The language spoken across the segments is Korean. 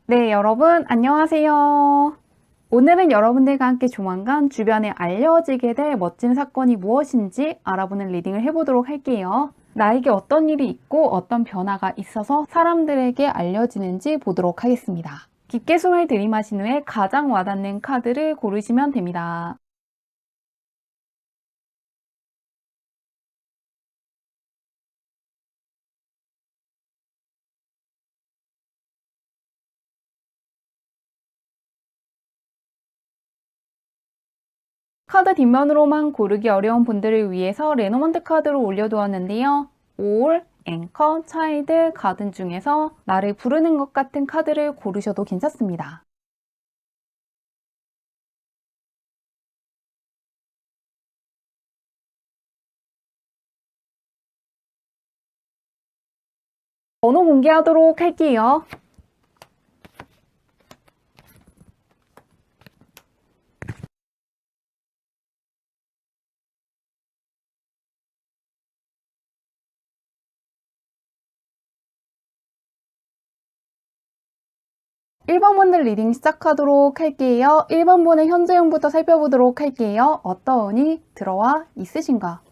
네, 여러분, 안녕하세요. 오늘은 여러분들과 함께 조만간 주변에 알려지게 될 멋진 사건이 무엇인지 알아보는 리딩을 해보도록 할게요. 나에게 어떤 일이 있고 어떤 변화가 있어서 사람들에게 알려지는지 보도록 하겠습니다. 깊게 숨을 들이마신 후에 가장 와닿는 카드를 고르시면 됩니다. 카드 뒷면으로만 고르기 어려운 분들을 위해서 레노먼트 카드로 올려두었는데요. 올, 앵커, 차일드, 가든 중에서 나를 부르는 것 같은 카드를 고르셔도 괜찮습니다. 번호 공개하도록 할게요. 1번 분들 리딩 시작하도록 할게요. 1번 분의 현재형부터 살펴보도록 할게요. 어떤 운이 들어와 있으신가?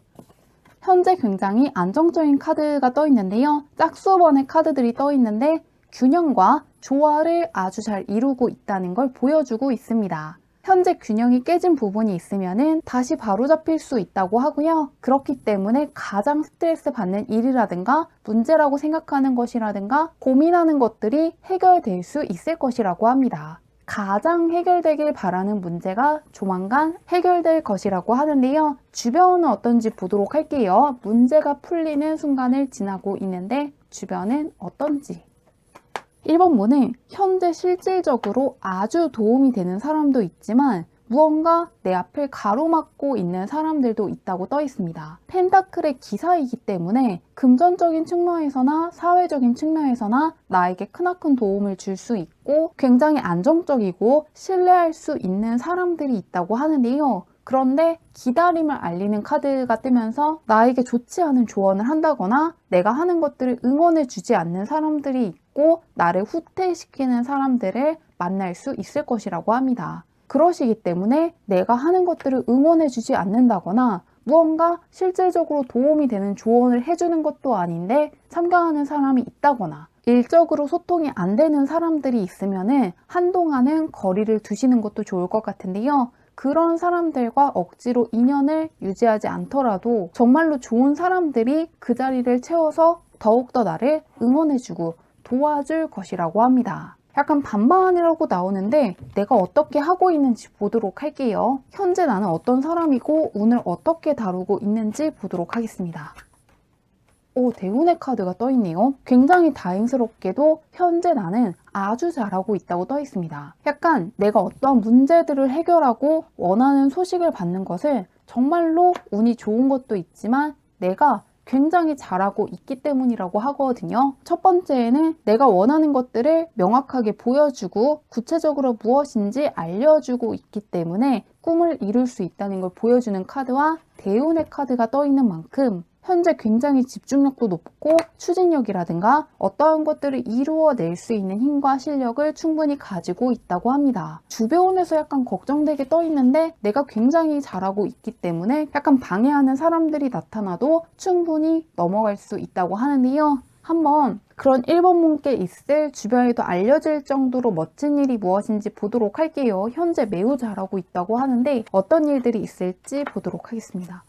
현재 굉장히 안정적인 카드가 떠 있는데요. 짝수번의 카드들이 떠 있는데 균형과 조화를 아주 잘 이루고 있다는 걸 보여주고 있습니다. 현재 균형이 깨진 부분이 있으면 다시 바로잡힐 수 있다고 하고요. 그렇기 때문에 가장 스트레스 받는 일이라든가 문제라고 생각하는 것이라든가 고민하는 것들이 해결될 수 있을 것이라고 합니다. 가장 해결되길 바라는 문제가 조만간 해결될 것이라고 하는데요. 주변은 어떤지 보도록 할게요. 문제가 풀리는 순간을 지나고 있는데 주변은 어떤지. 1번 문은 현재 실질적으로 아주 도움이 되는 사람도 있지만 무언가 내 앞을 가로막고 있는 사람들도 있다고 떠 있습니다. 펜타클의 기사이기 때문에 금전적인 측면에서나 사회적인 측면에서나 나에게 크나큰 도움을 줄 수 있고 굉장히 안정적이고 신뢰할 수 있는 사람들이 있다고 하는데요. 그런데 기다림을 알리는 카드가 뜨면서 나에게 좋지 않은 조언을 한다거나 내가 하는 것들을 응원해 주지 않는 사람들이 있고 나를 후퇴시키는 사람들을 만날 수 있을 것이라고 합니다. 그러시기 때문에 내가 하는 것들을 응원해 주지 않는다거나 무언가 실질적으로 도움이 되는 조언을 해주는 것도 아닌데 참가하는 사람이 있다거나 일적으로 소통이 안 되는 사람들이 있으면 한동안은 거리를 두시는 것도 좋을 것 같은데요. 그런 사람들과 억지로 인연을 유지하지 않더라도 정말로 좋은 사람들이 그 자리를 채워서 더욱더 나를 응원해주고 도와줄 것이라고 합니다. 약간 반반이라고 나오는데 내가 어떻게 하고 있는지 보도록 할게요. 현재 나는 어떤 사람이고 운을 어떻게 다루고 있는지 보도록 하겠습니다. 오, 대운의 카드가 떠 있네요. 굉장히 다행스럽게도 현재 나는 아주 잘하고 있다고 떠 있습니다. 약간 내가 어떤 문제들을 해결하고 원하는 소식을 받는 것을 정말로 운이 좋은 것도 있지만 내가 굉장히 잘하고 있기 때문이라고 하거든요. 첫 번째에는 내가 원하는 것들을 명확하게 보여주고 구체적으로 무엇인지 알려주고 있기 때문에 꿈을 이룰 수 있다는 걸 보여주는 카드와 대운의 카드가 떠 있는 만큼 현재 굉장히 집중력도 높고 추진력이라든가 어떠한 것들을 이루어낼 수 있는 힘과 실력을 충분히 가지고 있다고 합니다. 주변에서 약간 걱정되게 떠 있는데 내가 굉장히 잘하고 있기 때문에 약간 방해하는 사람들이 나타나도 충분히 넘어갈 수 있다고 하는데요. 한번 그런 1번 분께 있을 주변에도 알려질 정도로 멋진 일이 무엇인지 보도록 할게요. 현재 매우 잘하고 있다고 하는데 어떤 일들이 있을지 보도록 하겠습니다.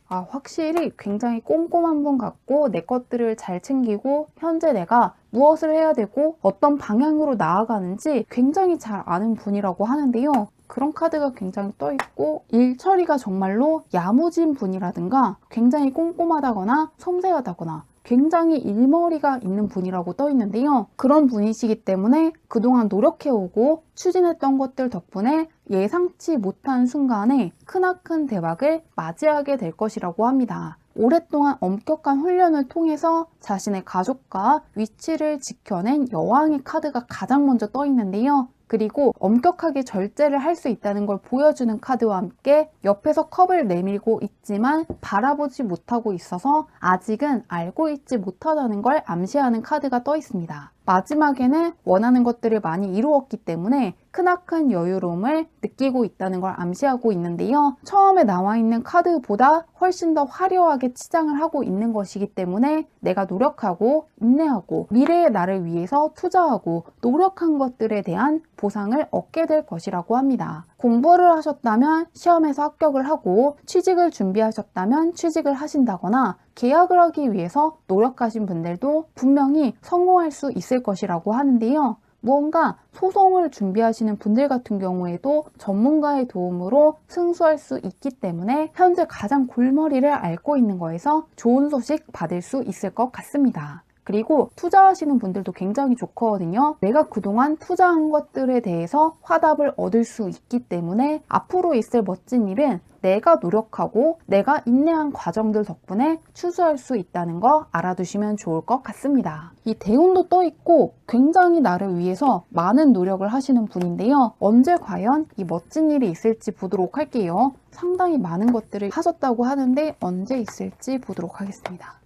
확실히 굉장히 꼼꼼한 분 같고 내 것들을 잘 챙기고 현재 내가 무엇을 해야 되고 어떤 방향으로 나아가는지 굉장히 잘 아는 분이라고 하는데요. 그런 카드가 굉장히 떠 있고 일 처리가 정말로 야무진 분이라든가 굉장히 꼼꼼하다거나 섬세하다거나 굉장히 일머리가 있는 분이라고 떠 있는데요. 그런 분이시기 때문에 그동안 노력해오고 추진했던 것들 덕분에 예상치 못한 순간에 크나큰 대박을 맞이하게 될 것이라고 합니다. 오랫동안 엄격한 훈련을 통해서 자신의 가족과 위치를 지켜낸 여왕의 카드가 가장 먼저 떠 있는데요. 그리고 엄격하게 절제를 할 수 있다는 걸 보여주는 카드와 함께 옆에서 컵을 내밀고 있지만 바라보지 못하고 있어서 아직은 알고 있지 못하다는 걸 암시하는 카드가 떠 있습니다. 마지막에는 원하는 것들을 많이 이루었기 때문에 크나큰 여유로움을 느끼고 있다는 걸 암시하고 있는데요. 처음에 나와 있는 카드보다 훨씬 더 화려하게 치장을 하고 있는 것이기 때문에 내가 노력하고 인내하고 미래의 나를 위해서 투자하고 노력한 것들에 대한 보상을 얻게 될 것이라고 합니다. 공부를 하셨다면 시험에서 합격을 하고 취직을 준비하셨다면 취직을 하신다거나 계약을 하기 위해서 노력하신 분들도 분명히 성공할 수 있을 것이라고 하는데요. 무언가 소송을 준비하시는 분들 같은 경우에도 전문가의 도움으로 승수할 수 있기 때문에 현재 가장 골머리를 앓고 있는 거에서 좋은 소식 받을 수 있을 것 같습니다. 그리고 투자하시는 분들도 굉장히 좋거든요. 내가 그동안 투자한 것들에 대해서 화답을 얻을 수 있기 때문에 앞으로 있을 멋진 일은 내가 노력하고 내가 인내한 과정들 덕분에 추수할 수 있다는 거 알아두시면 좋을 것 같습니다. 이 대운도 떠 있고 굉장히 나를 위해서 많은 노력을 하시는 분인데요. 언제 과연 이 멋진 일이 있을지 보도록 할게요. 상당히 많은 것들을 하셨다고 하는데 언제 있을지 보도록 하겠습니다.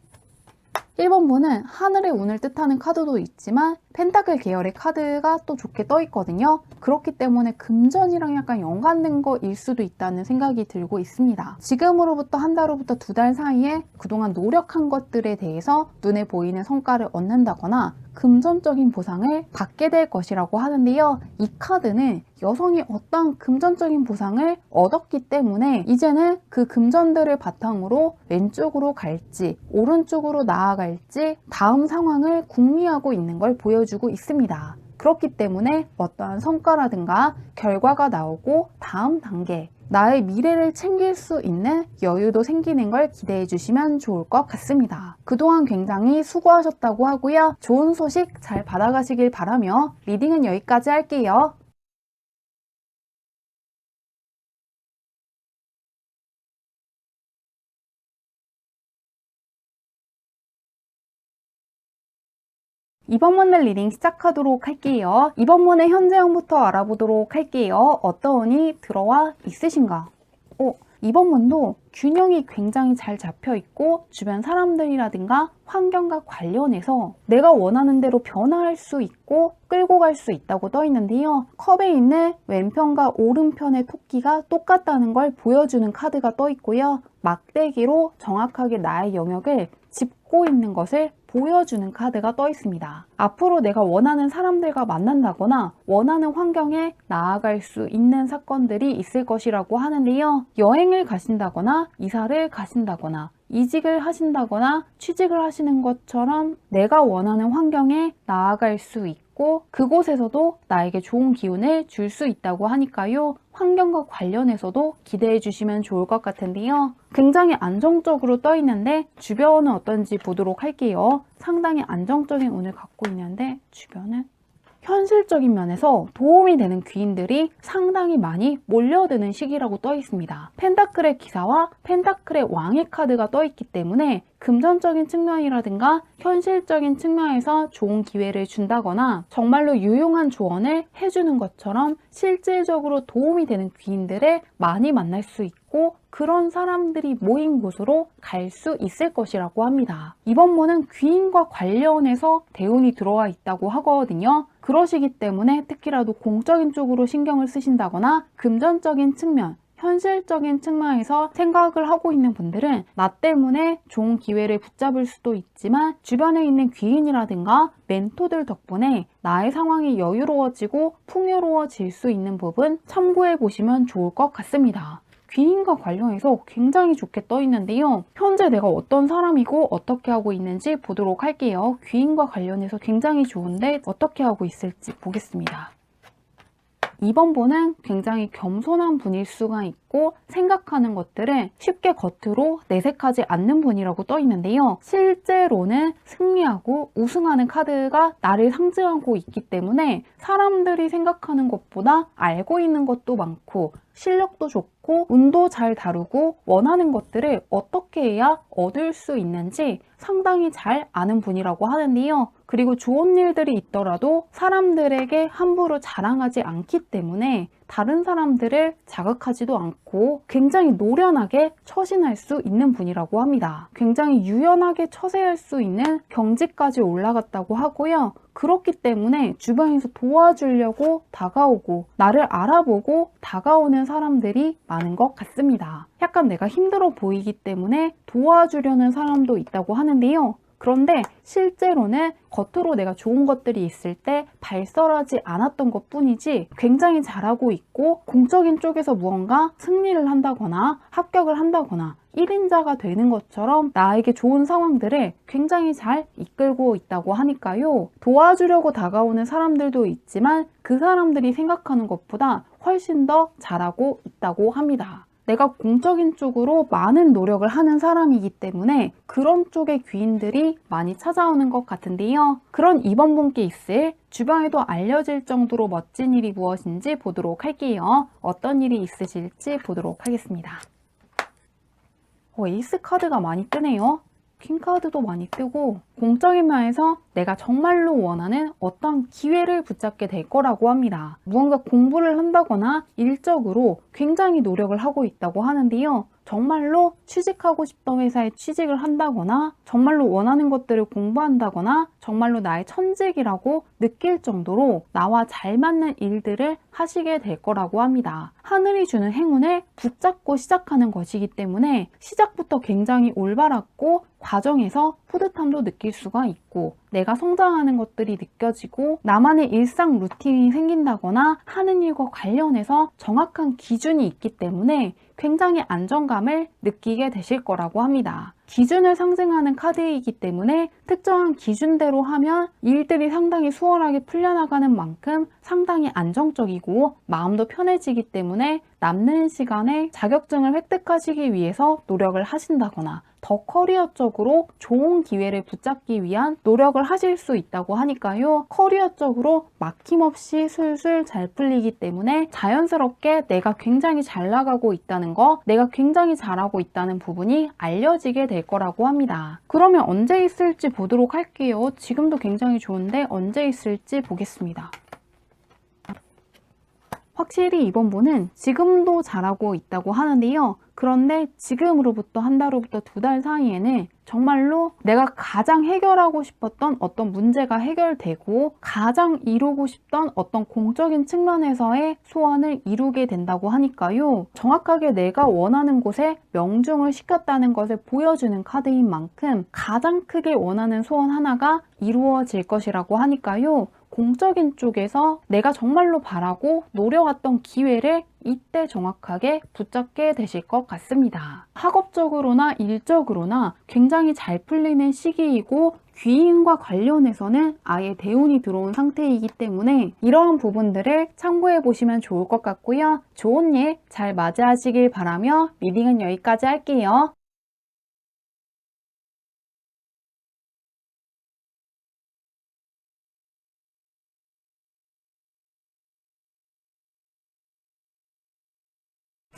1번분은 하늘의 운을 뜻하는 카드도 있지만 펜타클 계열의 카드가 또 좋게 떠 있거든요. 그렇기 때문에 금전이랑 약간 연관된 거일 수도 있다는 생각이 들고 있습니다. 지금으로부터 한 달 후부터 2달 사이에 그동안 노력한 것들에 대해서 눈에 보이는 성과를 얻는다거나 금전적인 보상을 받게 될 것이라고 하는데요. 이 카드는 여성이 어떤 금전적인 보상을 얻었기 때문에 이제는 그 금전들을 바탕으로 왼쪽으로 갈지 오른쪽으로 나아갈지 다음 상황을 궁리하고 있는 걸 보여주고 있습니다. 그렇기 때문에 어떠한 성과라든가 결과가 나오고 다음 단계 나의 미래를 챙길 수 있는 여유도 생기는 걸 기대해 주시면 좋을 것 같습니다. 그동안 굉장히 수고하셨다고 하고요. 좋은 소식 잘 받아가시길 바라며 리딩은 여기까지 할게요. 이번 문의 리딩 시작하도록 할게요. 이번 문의 현재형부터 알아보도록 할게요. 어떤 운이 들어와 있으신가? 이번 문도 균형이 굉장히 잘 잡혀 있고 주변 사람들이라든가 환경과 관련해서 내가 원하는 대로 변화할 수 있고 끌고 갈 수 있다고 떠 있는데요. 컵에 있는 왼편과 오른편의 토끼가 똑같다는 걸 보여주는 카드가 떠 있고요. 막대기로 정확하게 나의 영역을 짚고 있는 것을 보여주는 카드가 떠 있습니다. 앞으로 내가 원하는 사람들과 만난다거나 원하는 환경에 나아갈 수 있는 사건들이 있을 것이라고 하는데요. 여행을 가신다거나 이사를 가신다거나 이직을 하신다거나 취직을 하시는 것처럼 내가 원하는 환경에 나아갈 수 있고 그곳에서도 나에게 좋은 기운을 줄 수 있다고 하니까요. 환경과 관련해서도 기대해 주시면 좋을 것 같은데요. 굉장히 안정적으로 떠 있는데 주변은 어떤지 보도록 할게요. 상당히 안정적인 운을 갖고 있는데 주변은 현실적인 면에서 도움이 되는 귀인들이 상당히 많이 몰려드는 시기라고 떠 있습니다. 펜타클의 기사와 펜타클의 왕의 카드가 떠 있기 때문에 금전적인 측면이라든가 현실적인 측면에서 좋은 기회를 준다거나 정말로 유용한 조언을 해주는 것처럼 실질적으로 도움이 되는 귀인들을 많이 만날 수 있고 그런 사람들이 모인 곳으로 갈 수 있을 것이라고 합니다. 이번 문은 귀인과 관련해서 대운이 들어와 있다고 하거든요. 그러시기 때문에 특히라도 공적인 쪽으로 신경을 쓰신다거나 금전적인 측면, 현실적인 측면에서 생각을 하고 있는 분들은 나 때문에 좋은 기회를 붙잡을 수도 있지만 주변에 있는 귀인이라든가 멘토들 덕분에 나의 상황이 여유로워지고 풍요로워질 수 있는 부분 참고해 보시면 좋을 것 같습니다. 귀인과 관련해서 굉장히 좋게 떠 있는데요. 현재 내가 어떤 사람이고 어떻게 하고 있는지 보도록 할게요. 귀인과 관련해서 굉장히 좋은데 어떻게 하고 있을지 보겠습니다. 이번 분은 굉장히 겸손한 분일 수가 있고 생각하는 것들을 쉽게 겉으로 내색하지 않는 분이라고 떠 있는데요. 실제로는 승리하고 우승하는 카드가 나를 상징하고 있기 때문에 사람들이 생각하는 것보다 알고 있는 것도 많고 실력도 좋고 운도 잘 다루고 원하는 것들을 어떻게 해야 얻을 수 있는지 상당히 잘 아는 분이라고 하는데요. 그리고 좋은 일들이 있더라도 사람들에게 함부로 자랑하지 않기 때문에 다른 사람들을 자극하지도 않고 굉장히 노련하게 처신할 수 있는 분이라고 합니다. 굉장히 유연하게 처세할 수 있는 경지까지 올라갔다고 하고요. 그렇기 때문에 주변에서 도와주려고 다가오고 나를 알아보고 다가오는 사람들이 많은 것 같습니다. 약간 내가 힘들어 보이기 때문에 도와주려는 사람도 있다고 하는데요. 그런데 실제로는 겉으로 내가 좋은 것들이 있을 때 발설하지 않았던 것 뿐이지 굉장히 잘하고 있고 공적인 쪽에서 무언가 승리를 한다거나 합격을 한다거나 1인자가 되는 것처럼 나에게 좋은 상황들을 굉장히 잘 이끌고 있다고 하니까요. 도와주려고 다가오는 사람들도 있지만 그 사람들이 생각하는 것보다 훨씬 더 잘하고 있다고 합니다. 내가 공적인 쪽으로 많은 노력을 하는 사람이기 때문에 그런 쪽의 귀인들이 많이 찾아오는 것 같은데요. 그런 이번 분께 있을 주변에도 알려질 정도로 멋진 일이 무엇인지 보도록 할게요. 어떤 일이 있으실지 보도록 하겠습니다. 에이스 카드가 많이 뜨네요. 퀸카드도 많이 뜨고 공적인 면에서 내가 정말로 원하는 어떤 기회를 붙잡게 될 거라고 합니다. 무언가 공부를 한다거나 일적으로 굉장히 노력을 하고 있다고 하는데요. 정말로 취직하고 싶던 회사에 취직을 한다거나 정말로 원하는 것들을 공부한다거나 정말로 나의 천직이라고 느낄 정도로 나와 잘 맞는 일들을 하시게 될 거라고 합니다. 하늘이 주는 행운을 붙잡고 시작하는 것이기 때문에 시작부터 굉장히 올바랐고 과정에서 뿌듯함도 느낄 수가 있고 내가 성장하는 것들이 느껴지고 나만의 일상 루틴이 생긴다거나 하는 일과 관련해서 정확한 기준이 있기 때문에 굉장히 안정감을 느끼게 되실 거라고 합니다. 기준을 상징하는 카드이기 때문에 특정한 기준대로 하면 일들이 상당히 수월하게 풀려나가는 만큼 상당히 안정적이고 마음도 편해지기 때문에 남는 시간에 자격증을 획득하시기 위해서 노력을 하신다거나 더 커리어적으로 좋은 기회를 붙잡기 위한 노력을 하실 수 있다고 하니까요. 커리어적으로 막힘없이 술술 잘 풀리기 때문에 자연스럽게 내가 굉장히 잘 나가고 있다는 거, 내가 굉장히 잘하고 있다는 부분이 알려지게 될 거라고 합니다. 그러면 언제 있을지 보도록 할게요. 지금도 굉장히 좋은데 언제 있을지 보겠습니다. 확실히 이번 분은 지금도 잘하고 있다고 하는데요. 그런데 지금으로부터 한 달로부터 2달 사이에는 정말로 내가 가장 해결하고 싶었던 어떤 문제가 해결되고 가장 이루고 싶던 어떤 공적인 측면에서의 소원을 이루게 된다고 하니까요. 정확하게 내가 원하는 곳에 명중을 시켰다는 것을 보여주는 카드인 만큼 가장 크게 원하는 소원 하나가 이루어질 것이라고 하니까요. 공적인 쪽에서 내가 정말로 바라고 노려왔던 기회를 이때 정확하게 붙잡게 되실 것 같습니다. 학업적으로나 일적으로나 굉장히 잘 풀리는 시기이고 귀인과 관련해서는 아예 대운이 들어온 상태이기 때문에 이러한 부분들을 참고해 보시면 좋을 것 같고요. 좋은 일 잘 맞이하시길 바라며 리딩은 여기까지 할게요.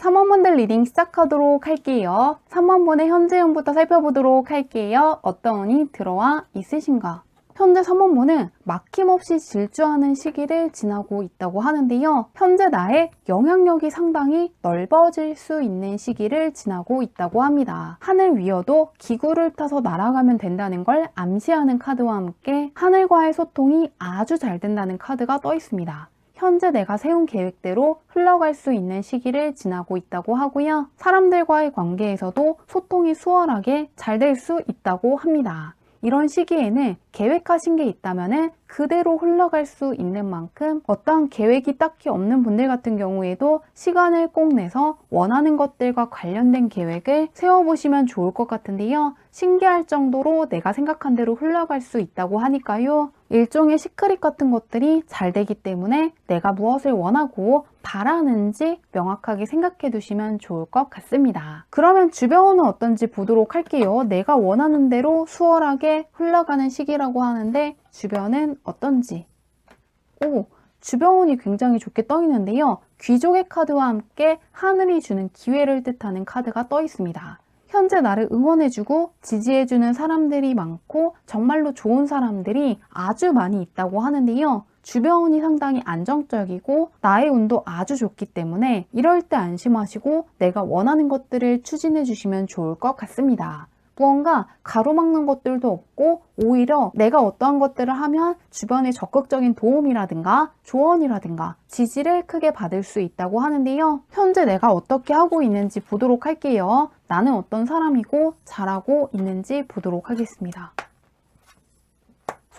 3번분들 리딩 시작하도록 할게요. 3번분의 현재운부터 살펴보도록 할게요. 어떤 운이 들어와 있으신가? 현재 3번분은 막힘없이 질주하는 시기를 지나고 있다고 하는데요. 현재 나의 영향력이 상당히 넓어질 수 있는 시기를 지나고 있다고 합니다. 하늘 위여도 기구를 타서 날아가면 된다는 걸 암시하는 카드와 함께 하늘과의 소통이 아주 잘 된다는 카드가 떠 있습니다. 현재 내가 세운 계획대로 흘러갈 수 있는 시기를 지나고 있다고 하고요. 사람들과의 관계에서도 소통이 수월하게 잘 될 수 있다고 합니다. 이런 시기에는 계획하신 게 있다면 그대로 흘러갈 수 있는 만큼 어떠한 계획이 딱히 없는 분들 같은 경우에도 시간을 꼭 내서 원하는 것들과 관련된 계획을 세워보시면 좋을 것 같은데요. 신기할 정도로 내가 생각한 대로 흘러갈 수 있다고 하니까요. 일종의 시크릿 같은 것들이 잘 되기 때문에 내가 무엇을 원하고 바라는지 명확하게 생각해 두시면 좋을 것 같습니다. 그러면 주변은 어떤지 보도록 할게요. 내가 원하는 대로 수월하게 흘러가는 시기라고 하는데 주변은 어떤지. 주변운이 굉장히 좋게 떠 있는데요. 귀족의 카드와 함께 하늘이 주는 기회를 뜻하는 카드가 떠 있습니다. 현재 나를 응원해주고 지지해주는 사람들이 많고 정말로 좋은 사람들이 아주 많이 있다고 하는데요. 주변이 상당히 안정적이고 나의 운도 아주 좋기 때문에 이럴 때 안심하시고 내가 원하는 것들을 추진해 주시면 좋을 것 같습니다. 무언가 가로막는 것들도 없고 오히려 내가 어떠한 것들을 하면 주변의 적극적인 도움이라든가 조언이라든가 지지를 크게 받을 수 있다고 하는데요. 현재 내가 어떻게 하고 있는지 보도록 할게요. 나는 어떤 사람이고 잘하고 있는지 보도록 하겠습니다.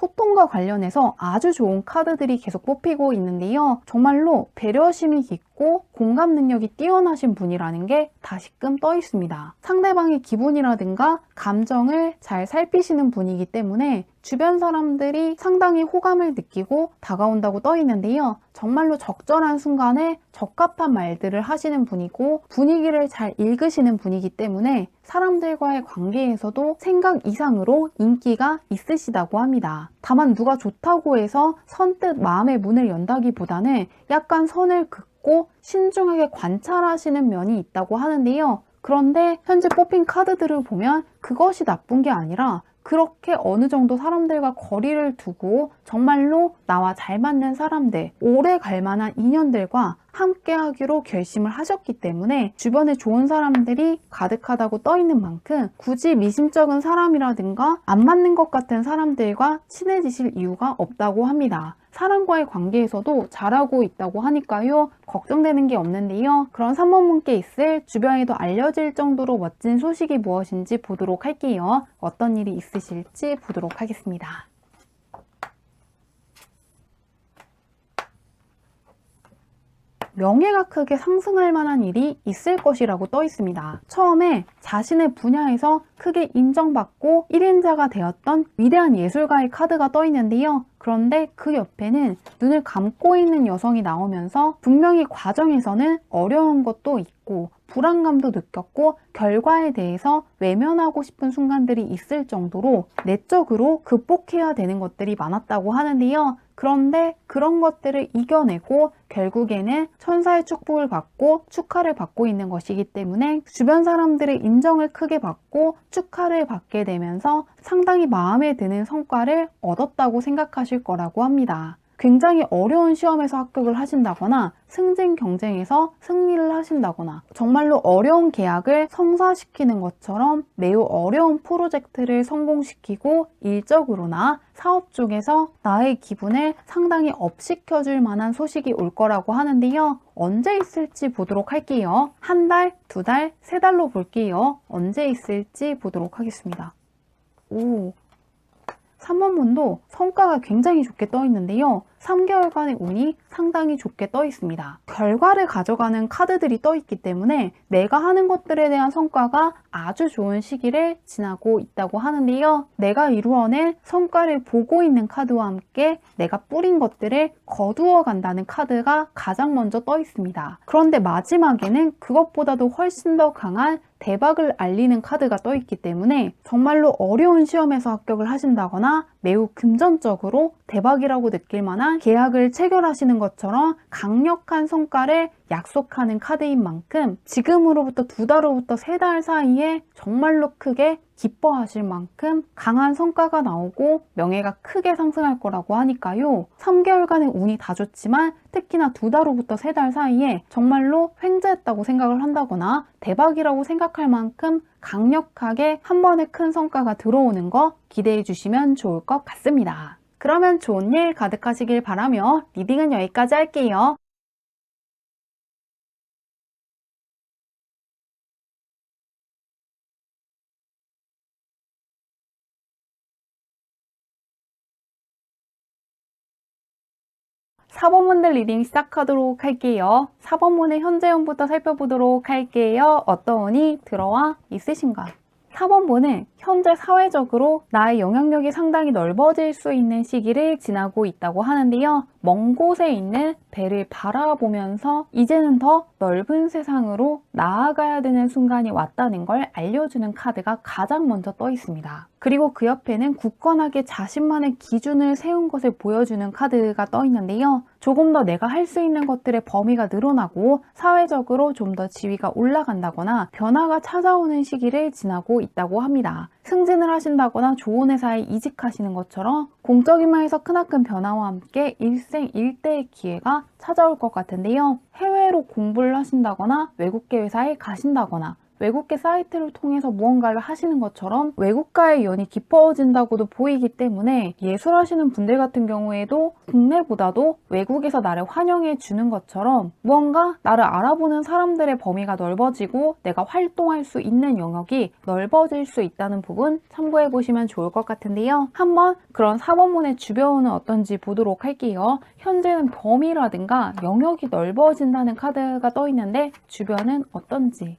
소통과 관련해서 아주 좋은 카드들이 계속 뽑히고 있는데요. 정말로 배려심이 깊고 공감 능력이 뛰어나신 분이라는 게 다시금 떠 있습니다. 상대방의 기분이라든가 감정을 잘 살피시는 분이기 때문에 주변 사람들이 상당히 호감을 느끼고 다가온다고 떠 있는데요. 정말로 적절한 순간에 적합한 말들을 하시는 분이고 분위기를 잘 읽으시는 분이기 때문에 사람들과의 관계에서도 생각 이상으로 인기가 있으시다고 합니다. 다만 누가 좋다고 해서 선뜻 마음의 문을 연다기보다는 약간 선을 긋고 신중하게 관찰하시는 면이 있다고 하는데요. 그런데 현재 뽑힌 카드들을 보면 그것이 나쁜 게 아니라 그렇게 어느 정도 사람들과 거리를 두고 정말로 나와 잘 맞는 사람들, 오래 갈 만한 인연들과 함께 하기로 결심을 하셨기 때문에 주변에 좋은 사람들이 가득하다고 떠 있는 만큼 굳이 미심쩍은 사람이라든가 안 맞는 것 같은 사람들과 친해지실 이유가 없다고 합니다. 사람과의 관계에서도 잘하고 있다고 하니까요. 걱정되는 게 없는데요. 그런 3번 분께 있을 주변에도 알려질 정도로 멋진 소식이 무엇인지 보도록 할게요. 어떤 일이 있으실지 보도록 하겠습니다. 명예가 크게 상승할 만한 일이 있을 것이라고 떠 있습니다. 처음에 자신의 분야에서 크게 인정받고 1인자가 되었던 위대한 예술가의 카드가 떠 있는데요. 그런데 그 옆에는 눈을 감고 있는 여성이 나오면서 분명히 과정에서는 어려운 것도 있고 불안감도 느꼈고 결과에 대해서 외면하고 싶은 순간들이 있을 정도로 내적으로 극복해야 되는 것들이 많았다고 하는데요. 그런데 그런 것들을 이겨내고 결국에는 천사의 축복을 받고 축하를 받고 있는 것이기 때문에 주변 사람들의 인정을 크게 받고 축하를 받게 되면서 상당히 마음에 드는 성과를 얻었다고 생각하실 거라고 합니다. 굉장히 어려운 시험에서 합격을 하신다거나 승진 경쟁에서 승리를 하신다거나 정말로 어려운 계약을 성사시키는 것처럼 매우 어려운 프로젝트를 성공시키고 일적으로나 사업 쪽에서 나의 기분을 상당히 업시켜줄 만한 소식이 올 거라고 하는데요. 언제 있을지 보도록 할게요. 한 달, 두 달, 세 달로 볼게요. 언제 있을지 보도록 하겠습니다. 3번 분도 성과가 굉장히 좋게 떠 있는데요. 3개월간의 운이 상당히 좋게 떠 있습니다. 결과를 가져가는 카드들이 떠 있기 때문에 내가 하는 것들에 대한 성과가 아주 좋은 시기를 지나고 있다고 하는데요. 내가 이루어낸 성과를 보고 있는 카드와 함께 내가 뿌린 것들을 거두어 간다는 카드가 가장 먼저 떠 있습니다. 그런데 마지막에는 그것보다도 훨씬 더 강한 대박을 알리는 카드가 떠 있기 때문에 정말로 어려운 시험에서 합격을 하신다거나 매우 금전적으로 대박이라고 느낄 만한 계약을 체결하시는 것처럼 강력한 성과를 약속하는 카드인 만큼 지금으로부터 2달 후부터 3달 사이에 정말로 크게 기뻐하실 만큼 강한 성과가 나오고 명예가 크게 상승할 거라고 하니까요. 3개월간의 운이 다 좋지만 특히나 2달 후부터 3달 사이에 정말로 횡재했다고 생각을 한다거나 대박이라고 생각할 만큼 강력하게 한 번에 큰 성과가 들어오는 거 기대해 주시면 좋을 것 같습니다. 그러면 좋은 일 가득하시길 바라며 리딩은 여기까지 할게요. 사번분들 리딩 시작하도록 할게요. 4번분의 현재 운부터 살펴보도록 할게요. 어떤 운이 들어와 있으신가? 4번분은 현재 사회적으로 나의 영향력이 상당히 넓어질 수 있는 시기를 지나고 있다고 하는데요. 먼 곳에 있는 배를 바라보면서 이제는 더 넓은 세상으로 나아가야 되는 순간이 왔다는 걸 알려주는 카드가 가장 먼저 떠 있습니다. 그리고 그 옆에는 굳건하게 자신만의 기준을 세운 것을 보여주는 카드가 떠 있는데요. 조금 더 내가 할 수 있는 것들의 범위가 늘어나고 사회적으로 좀 더 지위가 올라간다거나 변화가 찾아오는 시기를 지나고 있다고 합니다. 승진을 하신다거나 좋은 회사에 이직하시는 것처럼 공적인망에서 크나큰 변화와 함께 일생일대의 기회가 찾아올 것 같은데요. 해외로 공부를 하신다거나 외국계 회사에 가신다거나 외국계 사이트를 통해서 무언가를 하시는 것처럼 외국과의 연이 깊어진다고도 보이기 때문에 예술하시는 분들 같은 경우에도 국내보다도 외국에서 나를 환영해 주는 것처럼 무언가 나를 알아보는 사람들의 범위가 넓어지고 내가 활동할 수 있는 영역이 넓어질 수 있다는 부분 참고해 보시면 좋을 것 같은데요. 한번 그런 4번문의 주변은 어떤지 보도록 할게요. 현재는 범위라든가 영역이 넓어진다는 카드가 떠 있는데 주변은 어떤지.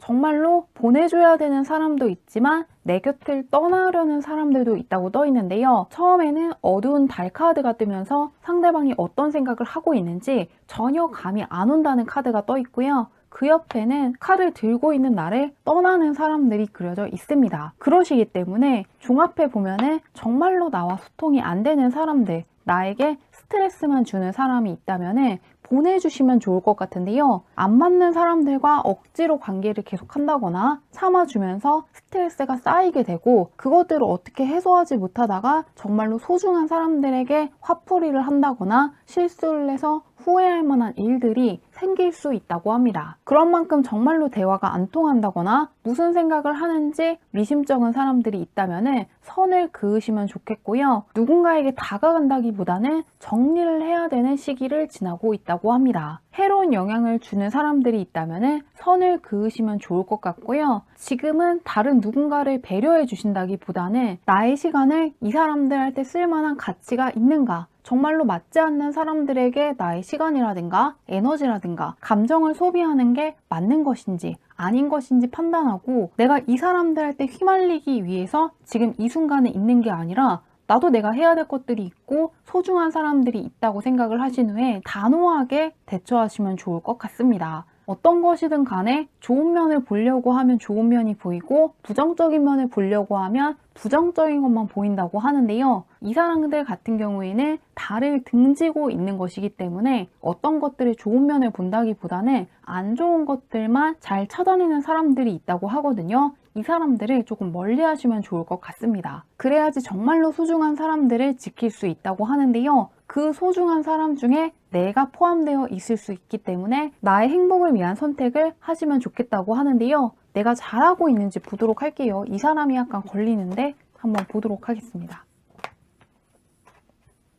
정말로 보내줘야 되는 사람도 있지만 내 곁을 떠나려는 사람들도 있다고 떠 있는데요. 처음에는 어두운 달 카드가 뜨면서 상대방이 어떤 생각을 하고 있는지 전혀 감이 안 온다는 카드가 떠 있고요. 그 옆에는 칼을 들고 있는 나를 떠나는 사람들이 그려져 있습니다. 그러시기 때문에 종합해 보면은 정말로 나와 소통이 안 되는 사람들, 나에게 스트레스만 주는 사람이 있다면은 보내주시면 좋을 것 같은데요. 안 맞는 사람들과 억지로 관계를 계속한다거나 참아주면서 스트레스가 쌓이게 되고 그것들을 어떻게 해소하지 못하다가 정말로 소중한 사람들에게 화풀이를 한다거나 실수를 해서 후회할 만한 일들이 생길 수 있다고 합니다. 그런 만큼 정말로 대화가 안 통한다거나 무슨 생각을 하는지 미심쩍은 사람들이 있다면 선을 그으시면 좋겠고요. 누군가에게 다가간다기보다는 정리를 해야 되는 시기를 지나고 있다고 합니다. 해로운 영향을 주는 사람들이 있다면 선을 그으시면 좋을 것 같고요. 지금은 다른 누군가를 배려해 주신다기보다는 나의 시간을 이 사람들한테 쓸만한 가치가 있는가, 정말로 맞지 않는 사람들에게 나의 시간이라든가 에너지라든가 감정을 소비하는 게 맞는 것인지 아닌 것인지 판단하고 내가 이 사람들한테 휘말리기 위해서 지금 이 순간에 있는 게 아니라 나도 내가 해야 될 것들이 있고 소중한 사람들이 있다고 생각을 하신 후에 단호하게 대처하시면 좋을 것 같습니다. 어떤 것이든 간에 좋은 면을 보려고 하면 좋은 면이 보이고 부정적인 면을 보려고 하면 부정적인 것만 보인다고 하는데요. 이 사람들 같은 경우에는 달을 등지고 있는 것이기 때문에 어떤 것들의 좋은 면을 본다기보다는 안 좋은 것들만 잘 찾아내는 사람들이 있다고 하거든요. 이 사람들을 조금 멀리 하시면 좋을 것 같습니다. 그래야지 정말로 소중한 사람들을 지킬 수 있다고 하는데요. 그 소중한 사람 중에 내가 포함되어 있을 수 있기 때문에 나의 행복을 위한 선택을 하시면 좋겠다고 하는데요. 내가 잘하고 있는지 보도록 할게요. 이 사람이 약간 걸리는데 한번 보도록 하겠습니다.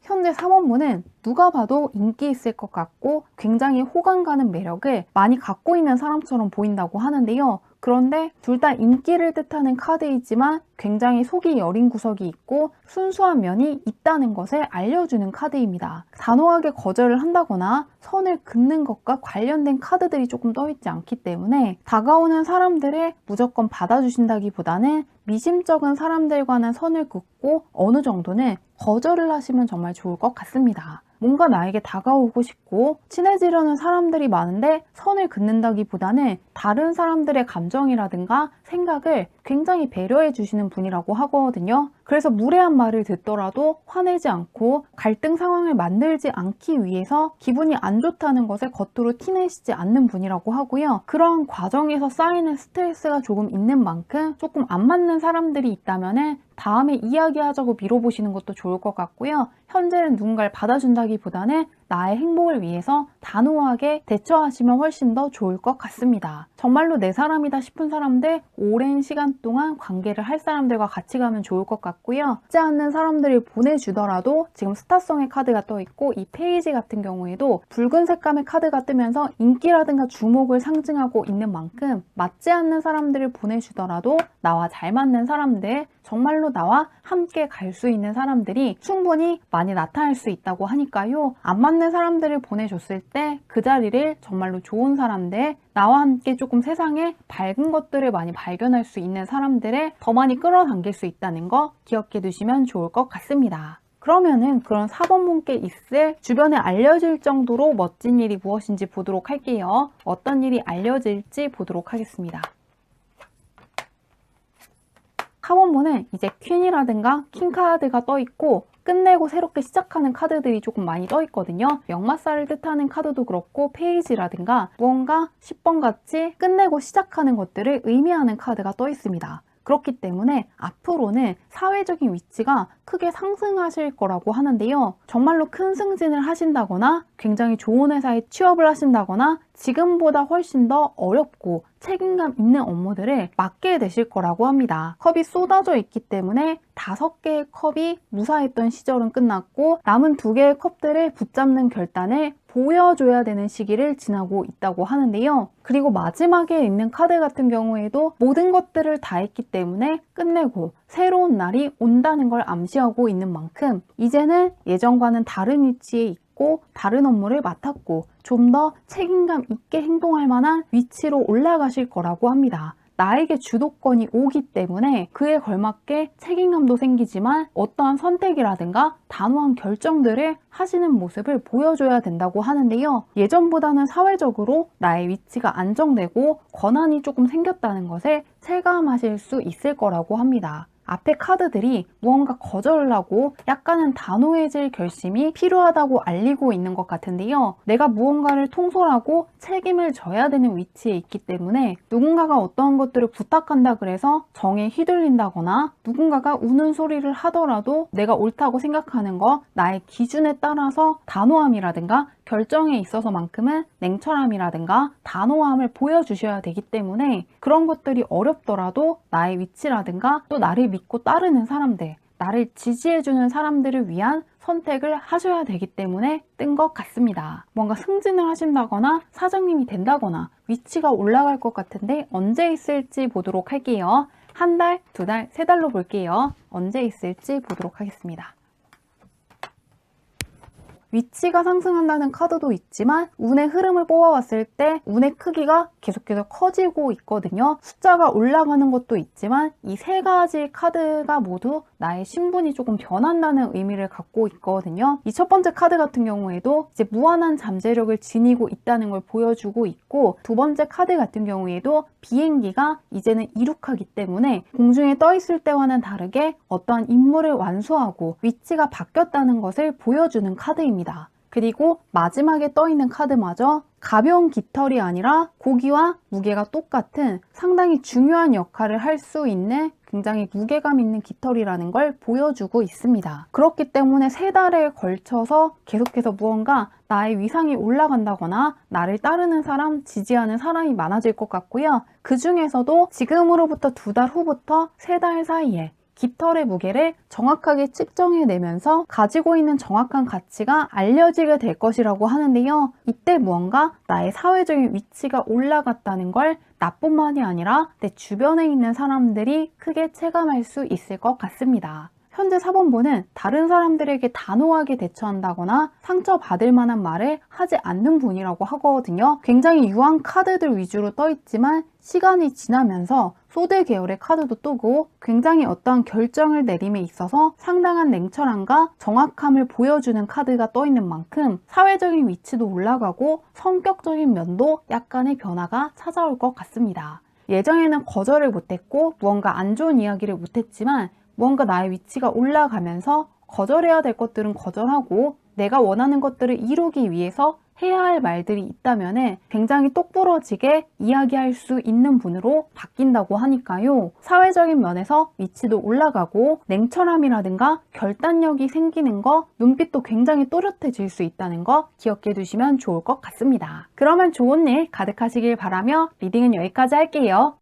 현재 3원문은 누가 봐도 인기 있을 것 같고 굉장히 호감 가는 매력을 많이 갖고 있는 사람처럼 보인다고 하는데요. 그런데 둘 다 인기를 뜻하는 카드이지만 굉장히 속이 여린 구석이 있고 순수한 면이 있다는 것을 알려주는 카드입니다. 단호하게 거절을 한다거나 선을 긋는 것과 관련된 카드들이 조금 떠있지 않기 때문에 다가오는 사람들을 무조건 받아주신다기보다는 미심쩍은 사람들과는 선을 긋고 어느 정도는 거절을 하시면 정말 좋을 것 같습니다. 뭔가 나에게 다가오고 싶고 친해지려는 사람들이 많은데 선을 긋는다기보다는 다른 사람들의 감정이라든가 생각을 굉장히 배려해 주시는 분이라고 하거든요. 그래서 무례한 말을 듣더라도 화내지 않고 갈등 상황을 만들지 않기 위해서 기분이 안 좋다는 것을 겉으로 티내시지 않는 분이라고 하고요. 그러한 과정에서 쌓이는 스트레스가 조금 있는 만큼 조금 안 맞는 사람들이 있다면 다음에 이야기하자고 미뤄보시는 것도 좋을 것 같고요. 현재는 누군가를 받아준다기보다는 나의 행복을 위해서 단호하게 대처하시면 훨씬 더 좋을 것 같습니다. 정말로 내 사람이다 싶은 사람들, 오랜 시간 동안 관계를 할 사람들과 같이 가면 좋을 것 같고요. 맞지 않는 사람들을 보내주더라도 지금 스타성의 카드가 떠있고 이 페이지 같은 경우에도 붉은 색감의 카드가 뜨면서 인기라든가 주목을 상징하고 있는 만큼 맞지 않는 사람들을 보내주더라도 나와 잘 맞는 사람들, 정말로 나와 함께 갈 수 있는 사람들이 충분히 많이 나타날 수 있다고 하니까요. 안 맞는 사람들을 보내줬을 때 그 자리를 정말로 좋은 사람들, 나와 함께 조금 세상에 밝은 것들을 많이 발견할 수 있는 사람들을 더 많이 끌어당길 수 있다는 거 기억해 두시면 좋을 것 같습니다. 그러면은 그런 4번문께 있을 주변에 알려질 정도로 멋진 일이 무엇인지 보도록 할게요. 어떤 일이 알려질지 보도록 하겠습니다. 4번문은 이제 퀸이라든가 킹카드가 떠있고 끝내고 새롭게 시작하는 카드들이 조금 많이 떠있거든요. 역마살을 뜻하는 카드도 그렇고 페이지라든가 무언가 10번 같이 끝내고 시작하는 것들을 의미하는 카드가 떠있습니다. 그렇기 때문에 앞으로는 사회적인 위치가 크게 상승하실 거라고 하는데요. 정말로 큰 승진을 하신다거나 굉장히 좋은 회사에 취업을 하신다거나 지금보다 훨씬 더 어렵고 책임감 있는 업무들을 맡게 되실 거라고 합니다. 컵이 쏟아져 있기 때문에 5개의 컵이 무사했던 시절은 끝났고 남은 2개의 컵들을 붙잡는 결단을 보여줘야 되는 시기를 지나고 있다고 하는데요. 그리고 마지막에 있는 카드 같은 경우에도 모든 것들을 다 했기 때문에 끝내고 새로운 날이 온다는 걸 암시하고 있는 만큼 이제는 예전과는 다른 위치에 있고 다른 업무를 맡았고 좀 더 책임감 있게 행동할 만한 위치로 올라가실 거라고 합니다. 나에게 주도권이 오기 때문에 그에 걸맞게 책임감도 생기지만 어떠한 선택이라든가 단호한 결정들을 하시는 모습을 보여줘야 된다고 하는데요. 예전보다는 사회적으로 나의 위치가 안정되고 권한이 조금 생겼다는 것을 체감하실 수 있을 거라고 합니다. 앞에 카드들이 무언가 거절을 하고 약간은 단호해질 결심이 필요하다고 알리고 있는 것 같은데요. 내가 무언가를 통솔하고 책임을 져야 되는 위치에 있기 때문에 누군가가 어떠한 것들을 부탁한다 그래서 정에 휘둘린다거나 누군가가 우는 소리를 하더라도 내가 옳다고 생각하는 거 나의 기준에 따라서 단호함이라든가 결정에 있어서만큼은 냉철함이라든가 단호함을 보여주셔야 되기 때문에 그런 것들이 어렵더라도 나의 위치라든가 또 나를 믿고 따르는 사람들, 나를 지지해주는 사람들을 위한 선택을 하셔야 되기 때문에 뜬 것 같습니다. 뭔가 승진을 하신다거나 사장님이 된다거나 위치가 올라갈 것 같은데 언제 있을지 보도록 할게요. 1달, 2달, 3달로 볼게요. 언제 있을지 보도록 하겠습니다. 위치가 상승한다는 카드도 있지만 운의 흐름을 뽑아봤을 때 운의 크기가 계속해서 커지고 있거든요. 숫자가 올라가는 것도 있지만 이 3가지 카드가 모두 나의 신분이 조금 변한다는 의미를 갖고 있거든요. 이 첫 번째 카드 같은 경우에도 이제 무한한 잠재력을 지니고 있다는 걸 보여주고 있고, 두 번째 카드 같은 경우에도 비행기가 이제는 이륙하기 때문에 공중에 떠 있을 때와는 다르게 어떠한 임무를 완수하고 위치가 바뀌었다는 것을 보여주는 카드입니다. 그리고 마지막에 떠있는 카드마저 가벼운 깃털이 아니라 고기와 무게가 똑같은 상당히 중요한 역할을 할 수 있는 굉장히 무게감 있는 깃털이라는 걸 보여주고 있습니다. 그렇기 때문에 3달에 걸쳐서 계속해서 무언가 나의 위상이 올라간다거나 나를 따르는 사람, 지지하는 사람이 많아질 것 같고요. 그 중에서도 지금으로부터 2달 후부터 3달 사이에 깃털의 무게를 정확하게 측정해내면서 가지고 있는 정확한 가치가 알려지게 될 것이라고 하는데요. 이때 무언가 나의 사회적인 위치가 올라갔다는 걸 나뿐만이 아니라 내 주변에 있는 사람들이 크게 체감할 수 있을 것 같습니다. 현재 4번분은 다른 사람들에게 단호하게 대처한다거나 상처받을 만한 말을 하지 않는 분이라고 하거든요. 굉장히 유한 카드들 위주로 떠있지만 시간이 지나면서 소드 계열의 카드도 뜨고 굉장히 어떠한 결정을 내림에 있어서 상당한 냉철함과 정확함을 보여주는 카드가 떠있는 만큼 사회적인 위치도 올라가고 성격적인 면도 약간의 변화가 찾아올 것 같습니다. 예전에는 거절을 못했고 무언가 안 좋은 이야기를 못했지만 무언가 나의 위치가 올라가면서 거절해야 될 것들은 거절하고 내가 원하는 것들을 이루기 위해서 해야 할 말들이 있다면 굉장히 똑부러지게 이야기할 수 있는 분으로 바뀐다고 하니까요. 사회적인 면에서 위치도 올라가고 냉철함이라든가 결단력이 생기는 거, 눈빛도 굉장히 또렷해질 수 있다는 거 기억해 두시면 좋을 것 같습니다. 그러면 좋은 일 가득하시길 바라며 리딩은 여기까지 할게요.